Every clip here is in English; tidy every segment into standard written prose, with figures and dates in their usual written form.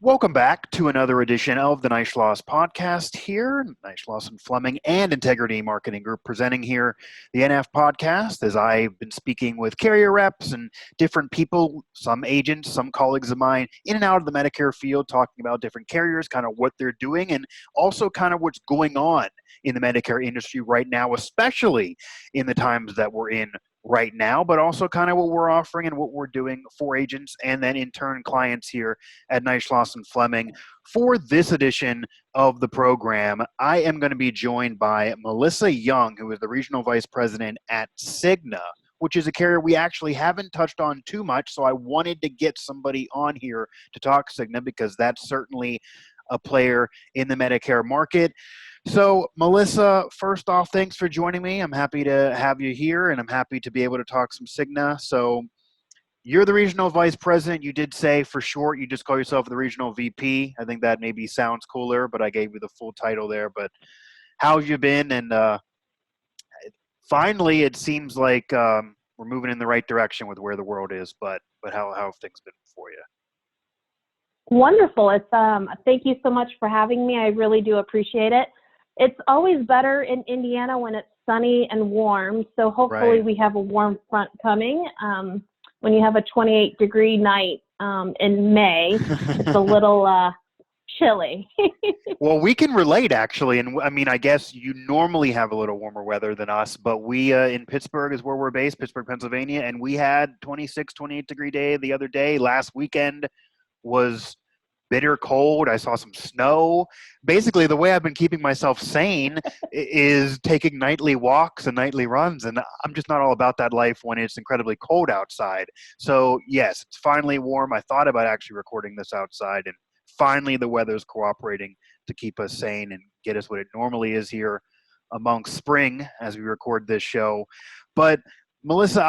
Welcome back to another edition of the Neishloss podcast here. Neishloss and Fleming and Integrity Marketing Group presenting here the NF podcast as I've been speaking with carrier reps and different people, some agents, some colleagues of mine in and out of the Medicare field talking about different carriers, kind of what they're doing and also kind of what's going on in the Medicare industry right now, especially in the times that we're in right now, but also kind of what we're offering and what we're doing for agents and then in turn clients here at Neishloss and Fleming. For this edition of the program, I am going to be joined by Melissa Duong, who is the Regional Vice President at Cigna, which is a carrier we actually haven't touched on too much, so I wanted to get somebody on here to talk Cigna because that's certainly a player in the Medicare market. So, Melissa, first off, thanks for joining me. I'm happy to have you here, and I'm happy to be able to talk some Cigna. So, you're the regional vice president. You did say for short, you just call yourself the regional VP. I think that maybe sounds cooler, but I gave you the full title there. But how have you been? And finally, it seems like we're moving in the right direction with where the world is. But how have things been for you? Wonderful. It's thank you so much for having me. I really do appreciate it. It's always better in Indiana when it's sunny and warm. So hopefully we have a warm front coming. When you have a 28-degree night in May, it's a little chilly. Well, we can relate actually. And I mean, I guess you normally have a little warmer weather than us, but we in Pittsburgh is where we're based, Pittsburgh, Pennsylvania. And we had 26, 28-degree day the other day. Last weekend was bitter cold. I saw some snow. Basically, the way I've been keeping myself sane is taking nightly walks and nightly runs. And I'm just not all about that life when it's incredibly cold outside. So yes, it's finally warm. I thought about actually recording this outside, and finally the weather's cooperating to keep us sane and get us what it normally is here amongst spring as we record this show. But Melissa,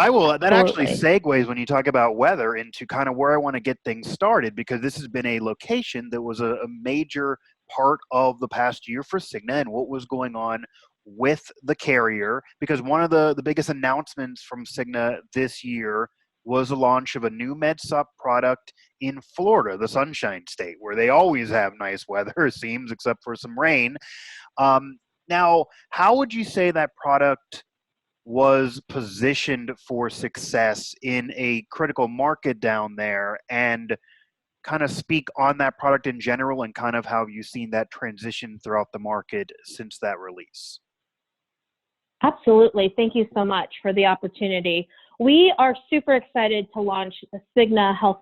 that actually segues when you talk about weather into kind of where I want to get things started, because this has been a location that was a major part of the past year for Cigna and what was going on with the carrier, because one of the biggest announcements from Cigna this year was the launch of a new MedSup product in Florida, the Sunshine State, where they always have nice weather, it seems, except for some rain. Now, how would you say that product was positioned for success in a critical market down there, and kind of speak on that product in general and kind of how you've seen that transition throughout the market since that release? Absolutely. Thank you so much for the opportunity. We are super excited to launch the Cigna Health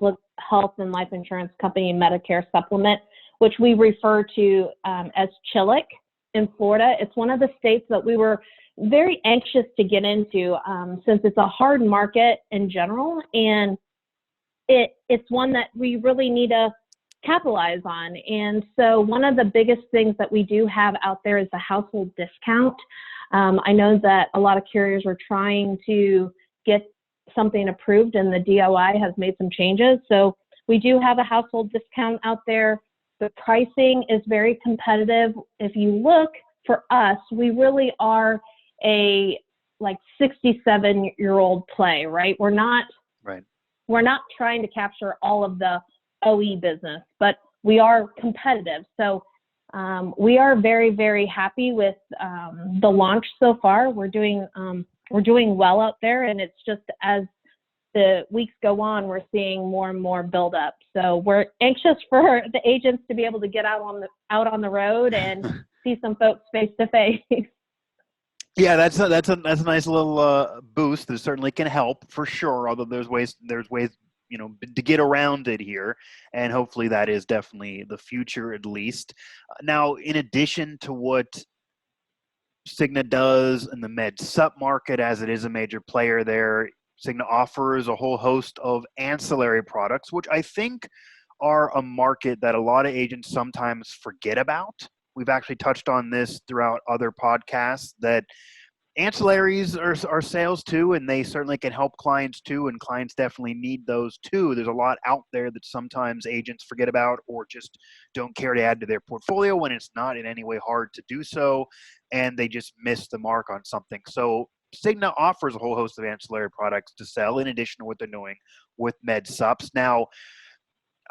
and Life Insurance Company Medicare Supplement, which we refer to as CHILIC in Florida. It's one of the states that we were very anxious to get into since it's a hard market in general, and it's one that we really need to capitalize on. And so one of the biggest things that we do have out there is the household discount. I know that a lot of carriers are trying to get something approved, and the DOI has made some changes. So we do have a household discount out there. The pricing is very competitive. If you look for us, we really are a 67-year-old play, right? We're not trying to capture all of the OE business, but we are competitive. So we are very, very happy with the launch so far. We're doing well out there, and it's just as the weeks go on, we're seeing more and more build up. So we're anxious for the agents to be able to get out on the road and see some folks face to face. Yeah, that's a nice little boost that certainly can help for sure. Although there's ways to get around it here, and hopefully that is definitely the future at least. Now, in addition to what Cigna does in the MedSup market, as it is a major player there, Cigna offers a whole host of ancillary products, which I think are a market that a lot of agents sometimes forget about. We've actually touched on this throughout other podcasts, that ancillaries are sales too, and they certainly can help clients too, and clients definitely need those too. There's a lot out there that sometimes agents forget about or just don't care to add to their portfolio when it's not in any way hard to do so, and they just miss the mark on something. So Cigna offers a whole host of ancillary products to sell in addition to what they're doing with MedSups. Now,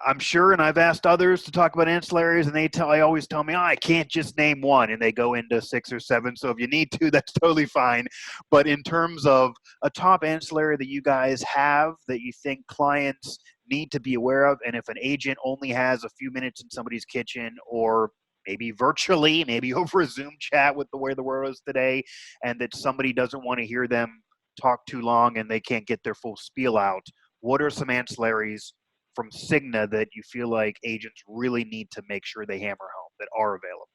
I'm sure, and I've asked others to talk about ancillaries, and they always tell me, oh, I can't just name one, and they go into 6 or 7. So if you need to, that's totally fine. But in terms of a top ancillary that you guys have that you think clients need to be aware of, and if an agent only has a few minutes in somebody's kitchen, or maybe virtually, maybe over a Zoom chat with the way the world is today, and that somebody doesn't want to hear them talk too long and they can't get their full spiel out, what are some ancillaries from Cigna that you feel like agents really need to make sure they hammer home that are available?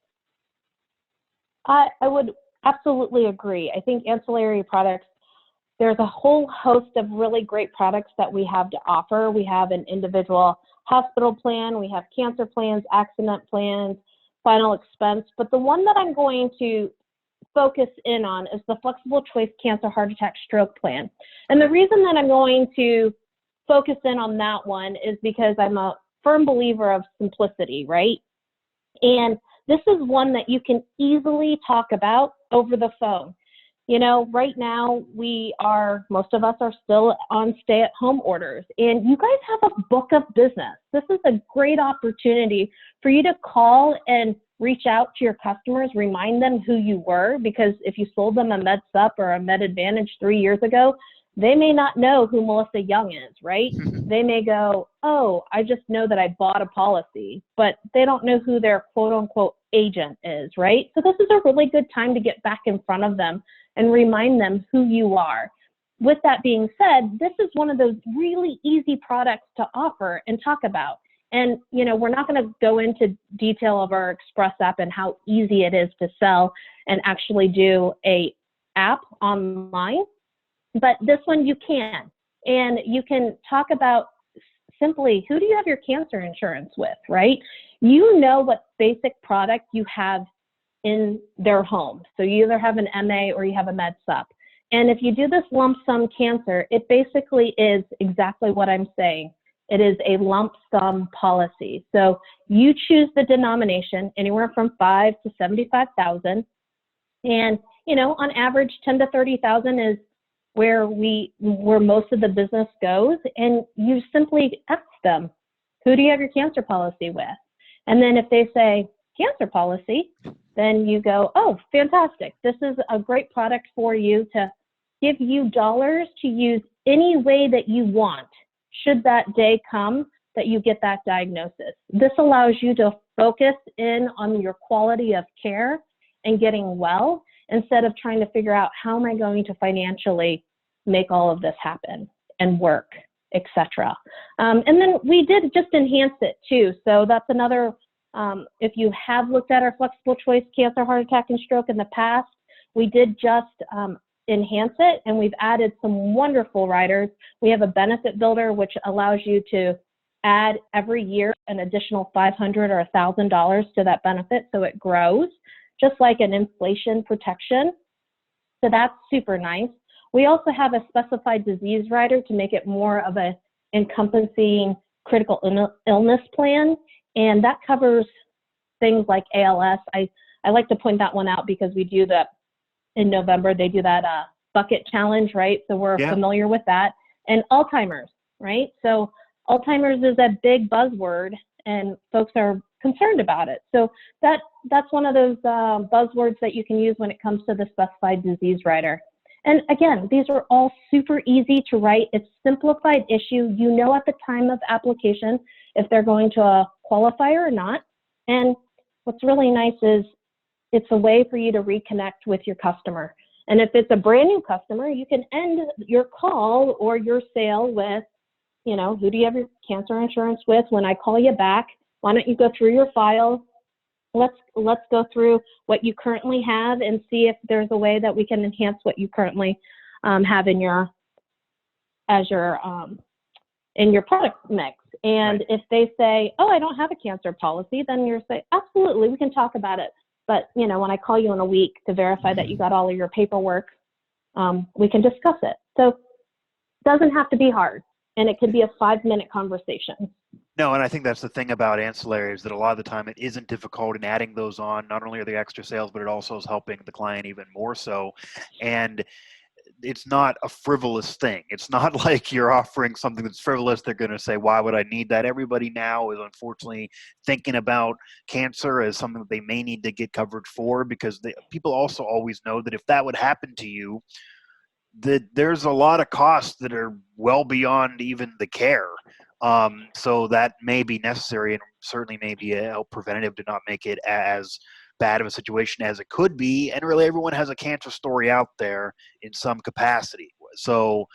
I would absolutely agree. I think ancillary products, there's a whole host of really great products that we have to offer. We have an individual hospital plan, we have cancer plans, accident plans, final expense, but the one that I'm going to focus in on is the flexible choice cancer, heart attack, stroke plan. And the reason that I'm going to focus in on that one is because I'm a firm believer of simplicity, right? And this is one that you can easily talk about over the phone. You know, right now most of us are still on stay-at-home orders, and you guys have a book of business. This is a great opportunity for you to call and reach out to your customers, remind them who you were, because if you sold them a MedSup or a Med Advantage 3 years ago, they may not know who Melissa Young is, right? They may go, oh, I just know that I bought a policy, but they don't know who their quote unquote agent is, right? So this is a really good time to get back in front of them and remind them who you are. With that being said, this is one of those really easy products to offer and talk about. And, you know, we're not going to go into detail of our Express app and how easy it is to sell and actually do a app online. But this one you can, and you can talk about simply, who do you have your cancer insurance with, right? You know what basic product you have in their home. So you either have an MA or you have a MedSup. And if you do this lump sum cancer, it basically is exactly what I'm saying. It is a lump sum policy. So you choose the denomination anywhere from 5 to 75,000. And, you know, on average, 10 to 30,000 is where most of the business goes, and you simply ask them, who do you have your cancer policy with? And then if they say cancer policy, then you go, oh, fantastic. This is a great product for you to give you dollars to use any way that you want, should that day come that you get that diagnosis. This allows you to focus in on your quality of care and getting well, instead of trying to figure out, how am I going to financially make all of this happen and work, etc. And then we did just enhance it too. So that's another, if you have looked at our flexible choice cancer, heart attack, and stroke in the past, we did just enhance it, and we've added some wonderful riders. We have a benefit builder, which allows you to add every year an additional $500 or $1,000 to that benefit, so it grows, just like an inflation protection. So that's super nice. We also have a specified disease rider to make it more of a encompassing critical illness plan, and that covers things like ALS. I like to point that one out because we do that in November. They do that bucket challenge, right? So we're familiar with that. And Alzheimer's, right? So Alzheimer's is a big buzzword, and folks are concerned about it. So that's one of those buzzwords that you can use when it comes to the specified disease rider. And again, these are all super easy to write. It's simplified issue. You know at the time of application if they're going to qualify or not. And what's really nice is it's a way for you to reconnect with your customer. And if it's a brand new customer, you can end your call or your sale with, you know, who do you have your cancer insurance with? When I call you back, why don't you go through your file? Let's go through what you currently have and see if there's a way that we can enhance what you currently have in your product mix. And if they say, oh, I don't have a cancer policy, then you're say, absolutely, we can talk about it. But, you know, when I call you in a week to verify that you got all of your paperwork, we can discuss it. So it doesn't have to be hard, and it can be a 5-minute conversation. No, and I think that's the thing about ancillaries, that a lot of the time it isn't difficult, in adding those on. Not only are they extra sales, but it also is helping the client even more so. And it's not a frivolous thing. It's not like you're offering something that's frivolous. They're going to say, why would I need that? Everybody now is unfortunately thinking about cancer as something that they may need to get coverage for, because people also always know that if that would happen to you, that there's a lot of costs that are well beyond even the care. So that may be necessary and certainly may be a preventative to not make it as bad of a situation as it could be. And really, everyone has a cancer story out there in some capacity. So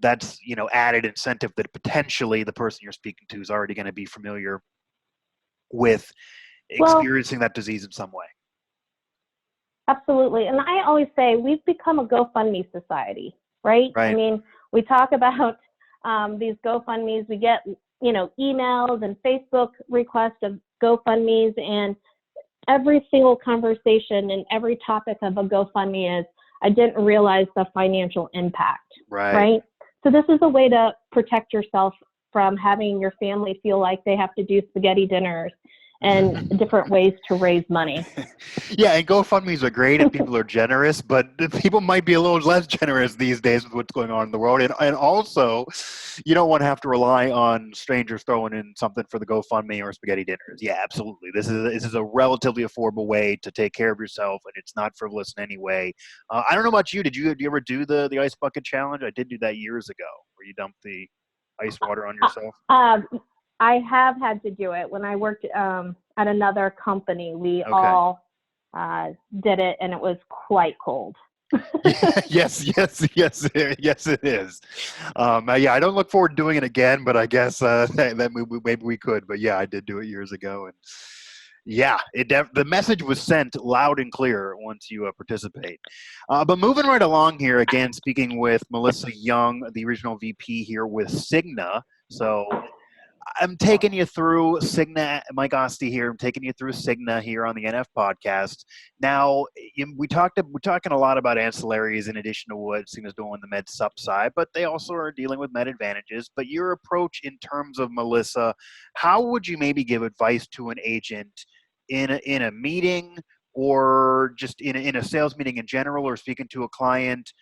that's, added incentive that potentially the person you're speaking to is already going to be familiar with experiencing that disease in some way. Absolutely. And I always say we've become a GoFundMe society, right? I mean, we talk about these GoFundMes. We get, emails and Facebook requests of GoFundMes, and every single conversation and every topic of a GoFundMe is, I didn't realize the financial impact, right? So this is a way to protect yourself from having your family feel like they have to do spaghetti dinners and different ways to raise money. Yeah, and GoFundMes are great if people are generous, but people might be a little less generous these days with what's going on in the world. And also, you don't want to have to rely on strangers throwing in something for the GoFundMe or spaghetti dinners. Yeah, absolutely. This is a relatively affordable way to take care of yourself, and it's not frivolous in any way. I don't know about you. Did you ever do the ice bucket challenge? I did do that years ago, where you dump the ice water on yourself. I have had to do it. When I worked at another company, we all did it, and it was quite cold. Yes, it is. I don't look forward to doing it again, but I guess that maybe we could. But yeah, I did do it years ago, and yeah, the message was sent loud and clear once you participate. But moving right along here, again, speaking with Melissa Young, the regional VP here with Cigna. So I'm taking you through Cigna. Mike Asti here. I'm taking you through Cigna here on the NF podcast. Now, we're talking a lot about ancillaries in addition to what Cigna's doing on the med sup side, but they also are dealing with med advantages. But your approach in terms of, Melissa, how would you maybe give advice to an agent in a meeting, or just in a sales meeting in general, or speaking to a client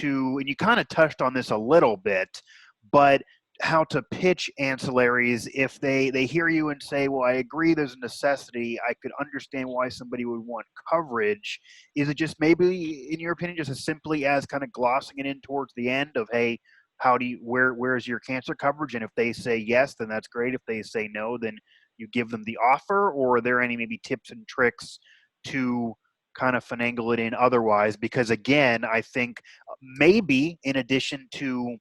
and you kind of touched on this a little bit, but how to pitch ancillaries if they hear you and say, well, I agree there's a necessity. I could understand why somebody would want coverage. Is it just maybe, in your opinion, just as simply as kind of glossing it in towards the end of, hey, where is your cancer coverage? And if they say yes, then that's great. If they say no, then you give them the offer? Or are there any maybe tips and tricks to kind of finagle it in otherwise? Because again, I think maybe in addition to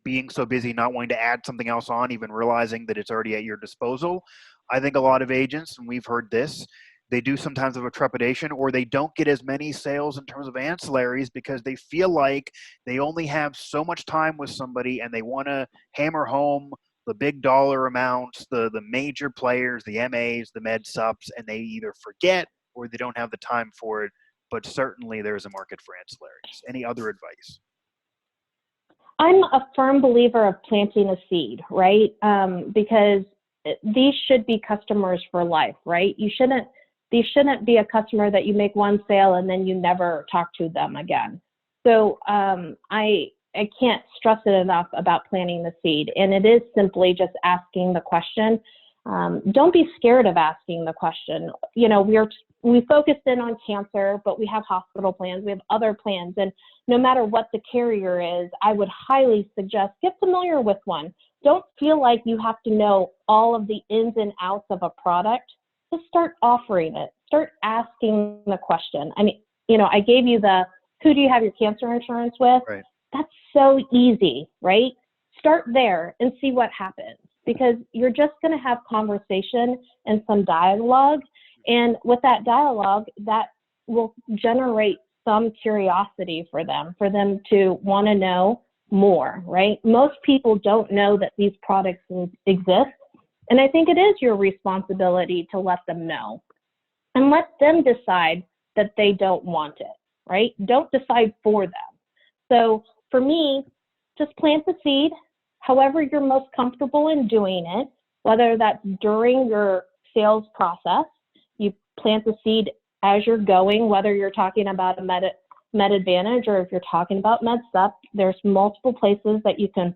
being so busy, not wanting to add something else on, even realizing that it's already at your disposal. I think a lot of agents, and we've heard this, they do sometimes have a trepidation, or they don't get as many sales in terms of ancillaries because they feel like they only have so much time with somebody, and they want to hammer home the big dollar amounts, the major players, the MAs, the med sups, and they either forget or they don't have the time for it. But certainly there's a market for ancillaries. Any other advice? I'm a firm believer of planting a seed, right? Because these should be customers for life, right? These shouldn't be a customer that you make one sale and then you never talk to them again. So I can't stress it enough about planting the seed. And it is simply just asking the question. Don't be scared of asking the question. We focused in on cancer, but we have hospital plans, we have other plans, and no matter what the carrier is, I would highly suggest get familiar with one. Don't feel like you have to know all of the ins and outs of a product. Just start offering it. Start asking the question. I mean, I gave you who do you have your cancer insurance with? Right. That's so easy, right? Start there and see what happens, because you're just going to have conversation and some dialogue. And with that dialogue, that will generate some curiosity for them to want to know more, right? Most people don't know that these products exist. And I think it is your responsibility to let them know and let them decide that they don't want it, right? Don't decide for them. So for me, just plant the seed, however you're most comfortable in doing it, whether that's during your sales process, you plant the seed as you're going, whether you're talking about Med Advantage, or if you're talking about MedSup, there's multiple places that you can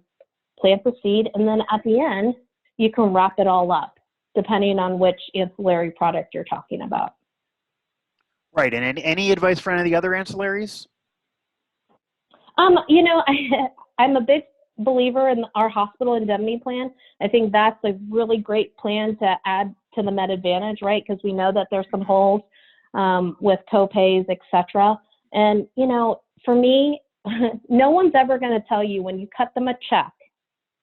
plant the seed, and then at the end, you can wrap it all up, depending on which ancillary product you're talking about. Right. And any advice for any of the other ancillaries? You know, I'm a big believer in our hospital indemnity plan. I think that's a really great plan to add to the Med Advantage, right? Because we know that there's some holes with copays, et cetera. And, you know, for me, no one's ever going to tell you when you cut them a check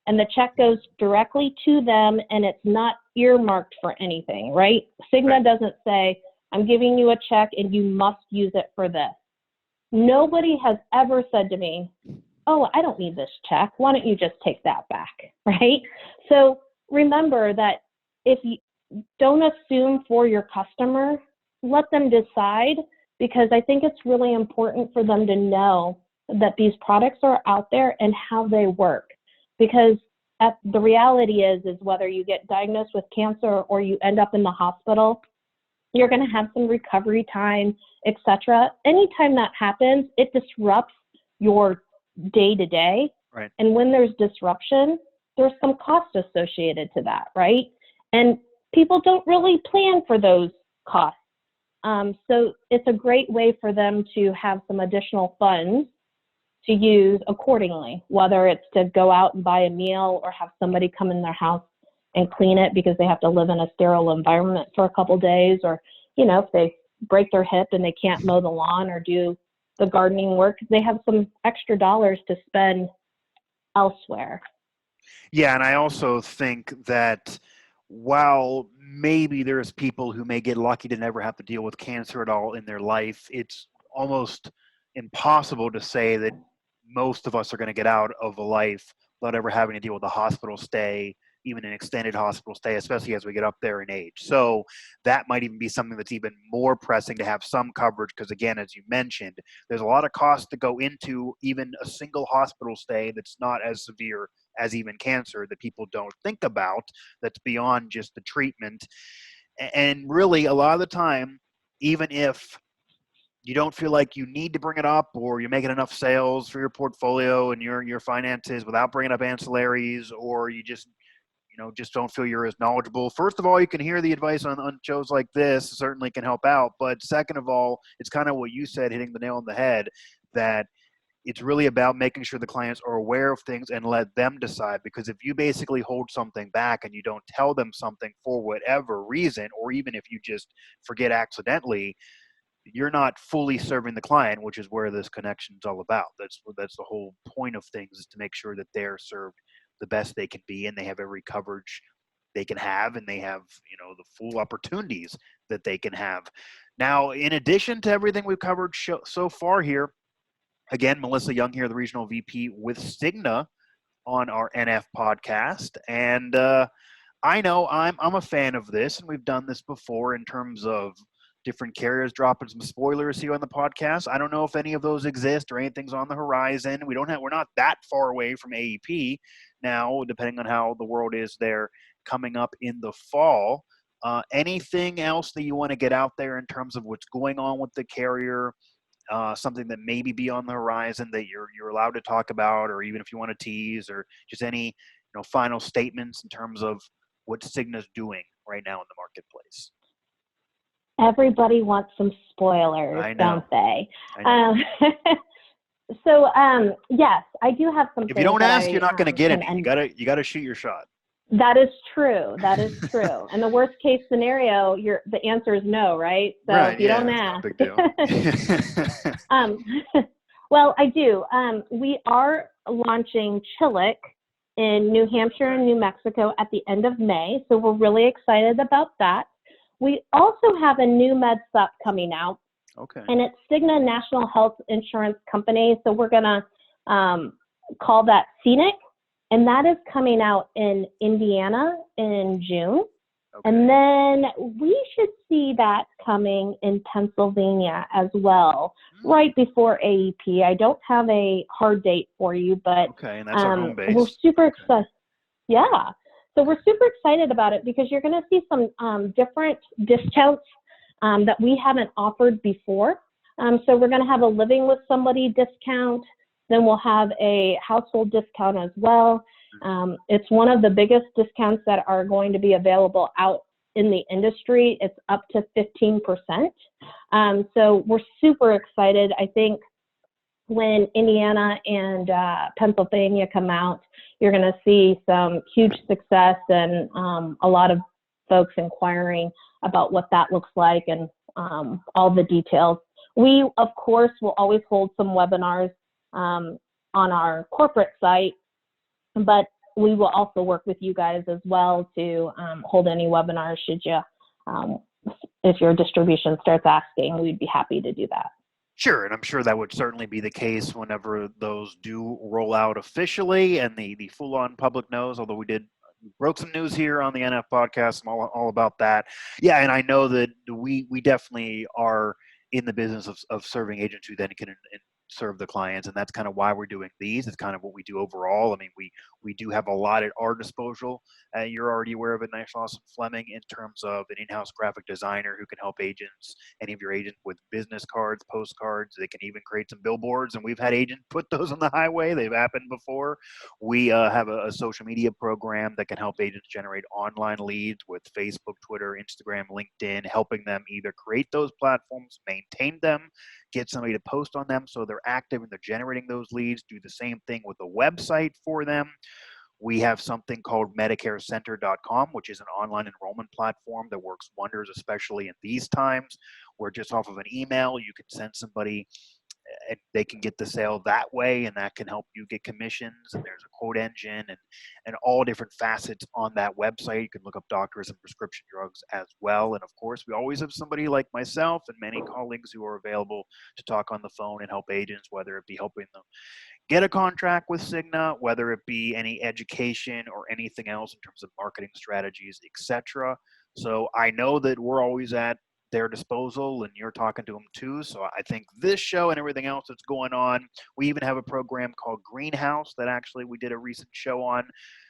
and the check goes directly to them and it's not earmarked for anything, right? Cigna Right. doesn't say, I'm giving you a check and you must use it for this. Nobody has ever said to me, oh, I don't need this check. Why don't you just take that back, right? So remember that if you don't assume for your customer, let them decide, because I think it's really important for them to know that these products are out there and how they work. Because the reality is whether you get diagnosed with cancer or you end up in the hospital, you're going to have some recovery time, et cetera. Anytime that happens, it disrupts your day-to-day. Right. And when there's disruption, there's some cost associated to that, right? And people don't really plan for those costs. So it's a great way for them to have some additional funds to use accordingly, whether it's to go out and buy a meal or have somebody come in their house and clean it because they have to live in a sterile environment for a couple days, or, you know, if they break their hip and they can't mow the lawn or do the gardening work, they have some extra dollars to spend elsewhere. Yeah, and I also think that while maybe there's people who may get lucky to never have to deal with cancer at all in their life, it's almost impossible to say that most of us are going to get out of a life without ever having to deal with a hospital stay, even an extended hospital stay, especially as we get up there in age. So that might even be something that's even more pressing to have some coverage, because again, as you mentioned, there's a lot of costs to go into even a single hospital stay that's not as severe as even cancer that people don't think about, that's beyond just the treatment. And really, a lot of the time, even if you don't feel like you need to bring it up, or you're making enough sales for your portfolio and your finances without bringing up ancillaries, or you just just don't feel you're as knowledgeable. First of all, you can hear the advice on shows like this, certainly can help out. But second of all, it's kind of what you said, hitting the nail on the head, that it's really about making sure the clients are aware of things and let them decide. Because if you basically hold something back and you don't tell them something for whatever reason, or even if you just forget accidentally, you're not fully serving the client, which is where this connection is all about. That's the whole point of things, is to make sure that they're served the best they can be, and they have every coverage they can have, and they have the full opportunities that they can have. Now, in addition to everything we've covered so far here, again, Melissa Duong here, the regional VP with Cigna on our NF podcast, and I know I'm a fan of this, and we've done this before in terms of different carriers dropping some spoilers here on the podcast. I don't know if any of those exist or anything's on the horizon. We're not that far away from AEP now, depending on how the world is there coming up in the fall. Anything else that you want to get out there in terms of what's going on with the carrier? Something that maybe be on the horizon that you're allowed to talk about, or even if you want to tease, or just any final statements in terms of what Cigna's doing right now in the marketplace. Everybody wants some spoilers, don't they? So yes, I do have some. If you don't ask, you're not going to get any. You gotta shoot your shot. That is true. That is true. And the worst case scenario, the answer is no, right? So right, if you don't ask. Big deal. Well, I do. We are launching Chillick in New Hampshire and New Mexico at the end of May. So we're really excited about that. We also have a new MedSup coming out. Okay. And it's Cigna National Health Insurance Company. So we're going to call that Scenic. And that is coming out in Indiana in June. Okay. And then we should see that coming in Pennsylvania as well, right before AEP. I don't have a hard date for you, but okay, and that's our home base. We're super excited. Yeah. So we're super excited about it because you're going to see some different discounts that we haven't offered before. So we're going to have a living with somebody discount. Then we'll have a household discount as well. It's one of the biggest discounts that are going to be available out in the industry. It's up to 15%. So we're super excited. I think when Indiana and Pennsylvania come out, you're going to see some huge success and a lot of folks inquiring about what that looks like and all the details. We, of course, will always hold some webinars on our corporate site, but we will also work with you guys as well to hold any webinars should you, if your distribution starts asking, we'd be happy to do that. Sure, and I'm sure that would certainly be the case whenever those do roll out officially and the full-on public knows, although we broke some news here on the NF podcast. I'm all about that. Yeah, and I know that we definitely are in the business of serving agents who then can serve the clients, and that's kind of why we're doing these. It's kind of what we do overall. I mean, we do have a lot at our disposal. You're already aware of it, Neishloss and Fleming, in terms of an in-house graphic designer who can help agents, any of your agents with business cards, postcards. They can even create some billboards, and we've had agents put those on the highway. They've happened before. We have a social media program that can help agents generate online leads with Facebook, Twitter, Instagram, LinkedIn, helping them either create those platforms, maintain them, get somebody to post on them so they're active and they're generating those leads. Do the same thing with a website for them. We have something called MedicareCenter.com, which is an online enrollment platform that works wonders, especially in these times, where just off of an email, you can send somebody and they can get the sale that way, and that can help you get commissions. And there's a quote engine and all different facets on that website. You can look up doctors and prescription drugs as well. And of course, we always have somebody like myself and many colleagues who are available to talk on the phone and help agents, whether it be helping them get a contract with Cigna, whether it be any education or anything else in terms of marketing strategies, etc. So I know that we're always at their disposal and you're talking to them too. So I think this show and everything else that's going on, we even have a program called Greenhouse that actually we did a recent show on.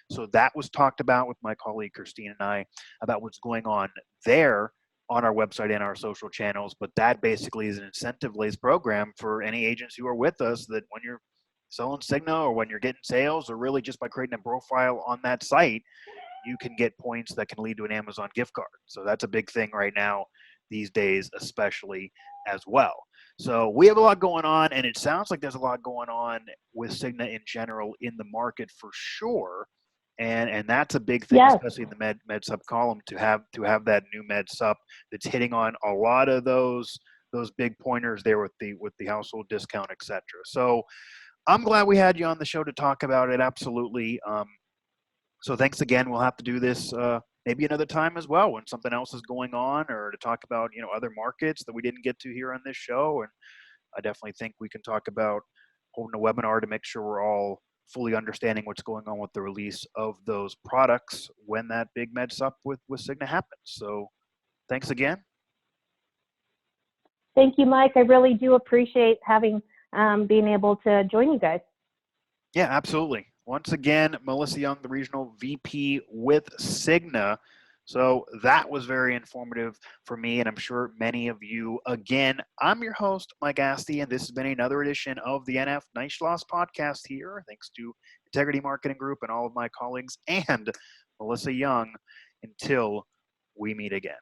So that was talked about with my colleague Christine and I about what's going on there on our website and our social channels. But that basically is an incentive-based program for any agents who are with us, that when you're selling Cigna or when you're getting sales, or really just by creating a profile on that site, you can get points that can lead to an Amazon gift card. So that's a big thing right now these days, especially as well. So we have a lot going on, and it sounds like there's a lot going on with Cigna in general in the market for sure. And that's a big thing, Yes. especially in the med sup column, to have that new med sup that's hitting on a lot of those big pointers there with the household discount, etc. So I'm glad we had you on the show to talk about it. Absolutely. So thanks again. We'll have to do this maybe another time as well when something else is going on, or to talk about other markets that we didn't get to here on this show. And I definitely think we can talk about holding a webinar to make sure we're all fully understanding what's going on with the release of those products when that big med sup with Cigna happens. So thanks again. Thank you, Mike. I really do appreciate having being able to join you guys. Yeah, absolutely. Once again, Melissa Young, the Regional VP with Cigna. So that was very informative for me, and I'm sure many of you. Again, I'm your host, Mike Asti, and this has been another edition of the NF Neishloss podcast here. Thanks to Integrity Marketing Group and all of my colleagues and Melissa Young. Until we meet again.